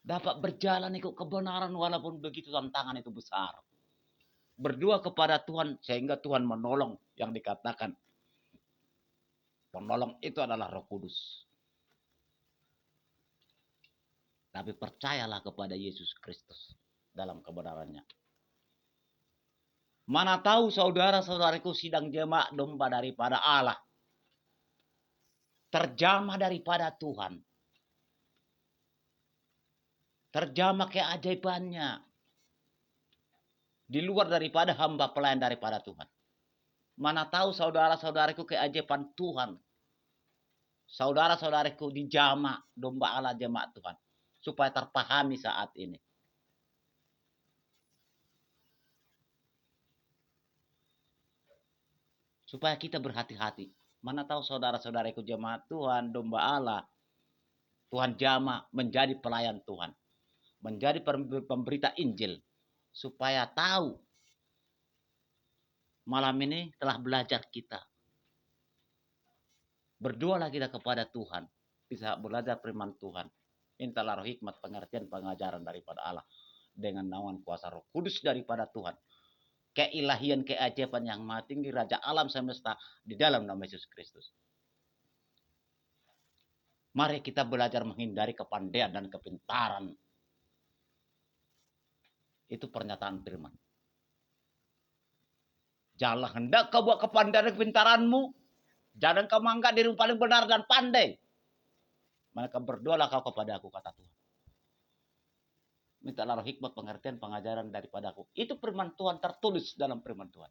Dapat berjalan ikut kebenaran walaupun begitu tantangan itu besar. Berdoa kepada Tuhan sehingga Tuhan menolong, yang dikatakan. Penolong itu adalah Roh Kudus. Tapi percayalah kepada Yesus Kristus dalam kebenarannya. Mana tahu saudara-saudariku sidang jemaat domba daripada Allah. Terjamah daripada Tuhan. Terjamah keajaibannya. Di luar daripada hamba pelayan daripada Tuhan. Mana tahu saudara-saudariku keajaiban Tuhan. Saudara-saudariku dijamah domba Allah jemaat Tuhan. Supaya terpahami saat ini. Supaya kita berhati-hati. Mana tahu saudara-saudariku jemaat Tuhan, domba Allah. Tuhan jamah menjadi pelayan Tuhan. Menjadi pemberita Injil. Supaya tahu. Malam ini telah belajar kita. Berdoalah kita kepada Tuhan. Bisa belajar firman Tuhan. Mintalah roh hikmat, pengertian, pengajaran daripada Allah. Dengan naungan kuasa Roh Kudus daripada Tuhan. Keilahian, keajaiban yang maha tinggi Raja alam semesta di dalam nama Yesus Kristus. Mari kita belajar menghindari kepandaian dan kepintaran. Itu pernyataan firman. Janganlah hendak kau buat kepandaian dan kepintaranmu. Jangan kau menganggap dirimu paling benar dan pandai. Maka berdoalah kau kepada aku, kata Tuhan. Mintalah roh hikmat, pengertian, pengajaran daripada aku. Itu firman Tuhan tertulis dalam firman Tuhan.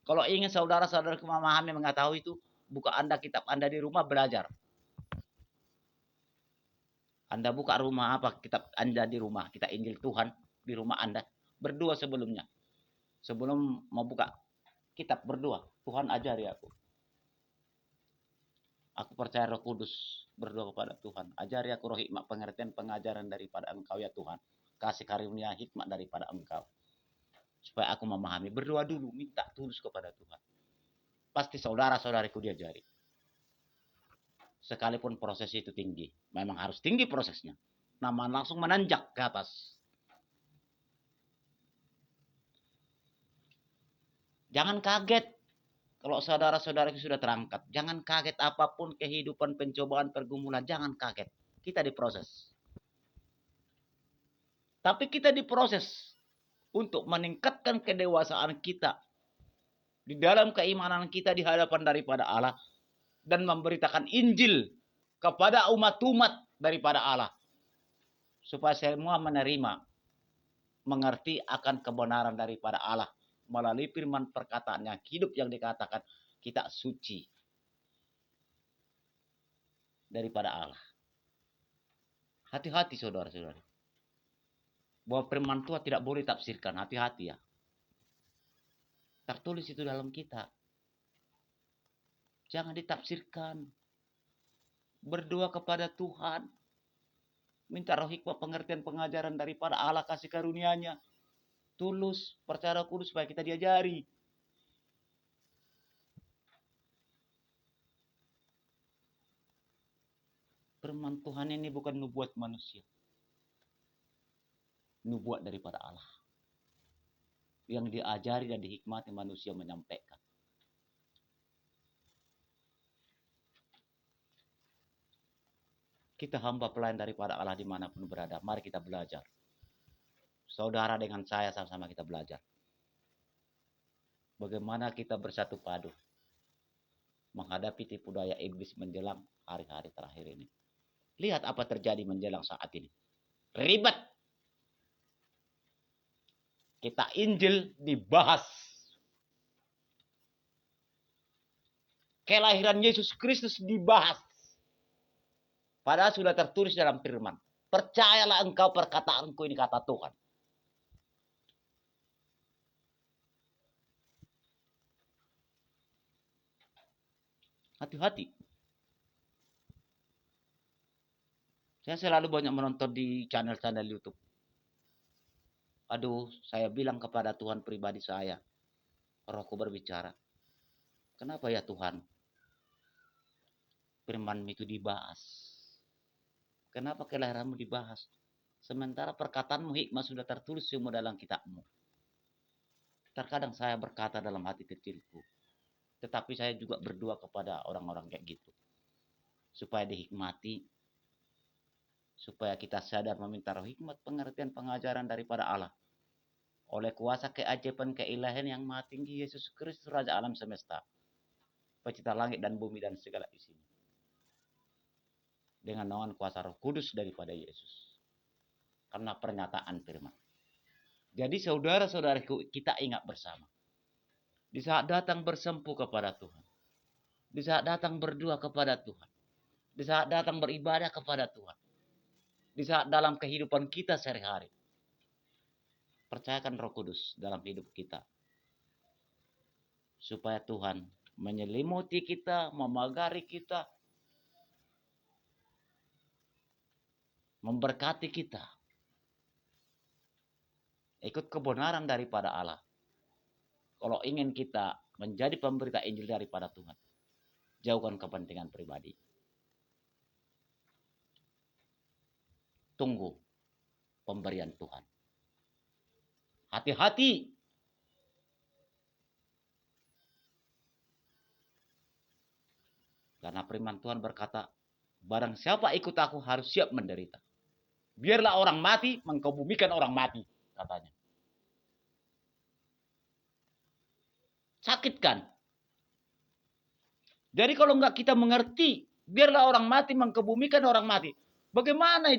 Kalau ingin saudara-saudaraku memahami, mengetahui itu, buka Anda kitab Anda di rumah, belajar. Anda buka rumah apa, kitab Anda di rumah, kita Injil Tuhan di rumah Anda. Berdoa sebelumnya. Sebelum mau buka kitab, berdoa. Tuhan ajari aku. Aku percaya Roh Kudus, berdoa kepada Tuhan. Ajari aku roh hikmat, pengertian, pengajaran daripada Engkau ya Tuhan. Kasih karunia hikmat daripada Engkau. Supaya aku memahami. Berdoa dulu, minta tulus kepada Tuhan. Pasti saudara-saudariku diajari. Sekalipun proses itu tinggi. Memang harus tinggi prosesnya. Nama langsung menanjak ke atas. Jangan kaget. Kalau saudara-saudariku sudah terangkat. Jangan kaget apapun kehidupan, pencobaan, pergumulan. Jangan kaget. Kita diproses. Tapi kita diproses untuk meningkatkan kedewasaan kita di dalam keimanan kita di hadapan daripada Allah dan memberitakan Injil kepada umat-umat daripada Allah supaya semua menerima, mengerti akan kebenaran daripada Allah melalui firman perkataannya hidup yang dikatakan kita suci daripada Allah. Hati-hati saudara-saudara. Bahwa firman Tuhan tidak boleh tafsirkan. Hati-hati ya. Tertulis itu dalam kitab. Jangan ditafsirkan. Berdoa kepada Tuhan. Minta roh hikmah pengertian pengajaran daripada Allah kasih karunia-Nya. Tulus, percaya Roh Kudus supaya kita diajari. Firman Tuhan ini bukan nubuat manusia. Nubuat daripada Allah. Yang diajari dan dihikmati manusia menyampaikan. Kita hamba pelayan daripada Allah dimanapun berada. Mari kita belajar. Saudara dengan saya sama-sama kita belajar. Bagaimana kita bersatu padu. Menghadapi tipu daya iblis menjelang hari-hari terakhir ini. Lihat apa terjadi menjelang saat ini. Ribet. Kita Injil dibahas. Kelahiran Yesus Kristus dibahas. Padahal sudah tertulis dalam firman. Percayalah engkau perkataanku ini kata Tuhan. Hati-hati. Saya selalu banyak menonton di channel-channel YouTube. Aduh, saya bilang kepada Tuhan pribadi saya. Rohku berbicara. Kenapa ya Tuhan? Firman itu dibahas. Kenapa kelahiranmu dibahas? Sementara perkataanmu hikmah sudah tertulis semua dalam kitabmu. Terkadang saya berkata dalam hati kecilku. Tetapi saya juga berdoa kepada orang-orang kayak gitu. Supaya dihikmati. Supaya kita sadar meminta roh hikmat pengertian pengajaran daripada Allah. Oleh kuasa keajaiban keilahian yang maha tinggi Yesus Kristus Raja alam semesta. Pencipta langit dan bumi dan segala isinya. Dengan naungan kuasa Roh Kudus daripada Yesus. Karena pernyataan firman. Jadi saudara-saudaraku kita ingat bersama. Di saat datang bersempuh kepada Tuhan. Di saat datang berdoa kepada Tuhan. Di saat datang beribadah kepada Tuhan. Di saat dalam kehidupan kita sehari-hari. Percayakan Roh Kudus dalam hidup kita. Supaya Tuhan menyelimuti kita, memagari kita. Memberkati kita. Ikut kebenaran daripada Allah. Kalau ingin kita menjadi pemberita Injil daripada Tuhan. Jauhkan kepentingan pribadi. Tunggu pemberian Tuhan. Hati-hati. Karena firman Tuhan berkata, barang siapa ikut aku harus siap menderita. Biarlah orang mati mengkebumikan orang mati, katanya. Sakit kan? Jadi kalau enggak kita mengerti, biarlah orang mati mengkebumikan orang mati. Bagaimana itu